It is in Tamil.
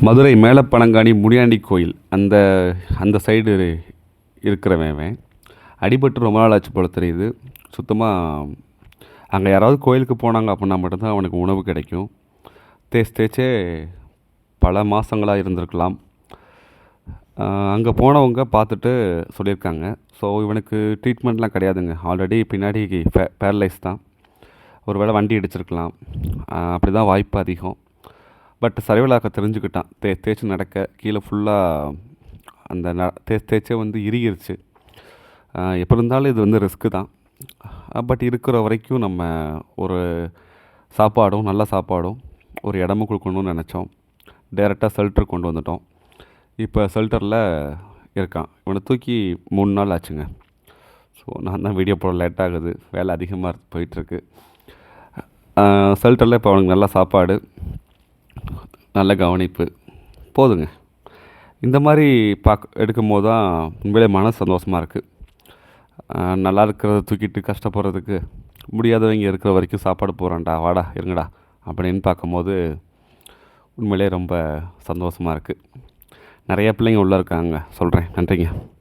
மதுரை மேலப்பனங்காணி முனியாண்டி கோயில் அந்த அந்த சைடு இருக்கிறவன் இவன். அடிபட்டு ரொம்ப நாள் ஆச்சு போல தெரியுது. சுத்தமாக அங்கே யாராவது கோயிலுக்கு போனாங்க அப்படின்னா மட்டும்தான் அவனுக்கு உணவு கிடைக்கும். தேய்ச்சே பல மாதங்களாக இருந்திருக்கலாம். அங்கே போனவங்க பார்த்துட்டு சொல்லியிருக்காங்க. ஸோ இவனுக்கு ட்ரீட்மெண்ட்லாம் கிடையாதுங்க. ஆல்ரெடி பின்னாடி பேரலைஸ் தான். ஒரு வேளை வண்டி இடிச்சிருக்கலாம். அப்படி தான் வாய்ப்பு அதிகம். பட் சர்வைவலாக தெரிஞ்சுக்கிட்டான். தேய்ச்சி நடக்க கீழே ஃபுல்லாக அந்த தேய்ச்சே வந்து இறுகிருச்சு. எப்படி இருந்தாலும் இது வந்து ரிஸ்க்கு தான். பட் இருக்கிற வரைக்கும் நம்ம ஒரு சாப்பாடும் நல்ல சாப்பாடும் ஒரு இடமும் கொடுக்கணும்னு நினச்சோம். டைரெக்டாக ஷெல்டர் கொண்டு வந்துட்டோம். இப்போ ஷெல்டரில் இருக்கான். இவனை தூக்கி 3 நாள் ஆச்சுங்க. ஸோ நான் தான் வீடியோ போட லேட் ஆகுது. வேலை அதிகமாக போயிட்டுருக்கு. ஷெல்டரில் இப்போ அவனுக்கு நல்ல சாப்பாடு, நல்ல கவனிப்பு போதுங்க. இந்த மாதிரி எடுக்கும்போது தான் உண்மையிலே மன சந்தோஷமாக இருக்குது. நல்லா இருக்கிறத தூக்கிட்டு கஷ்டப்படுறதுக்கு முடியாதவங்க இருக்கிற வரைக்கும் சாப்பாடு போகிறான்டா, வாடா இருங்கடா அப்படின்னு பார்க்கும்போது உண்மையிலே ரொம்ப சந்தோஷமாக இருக்குது. நிறையா பிள்ளைங்க உள்ளே இருக்காங்க. சொல்கிறேன். நன்றிங்க.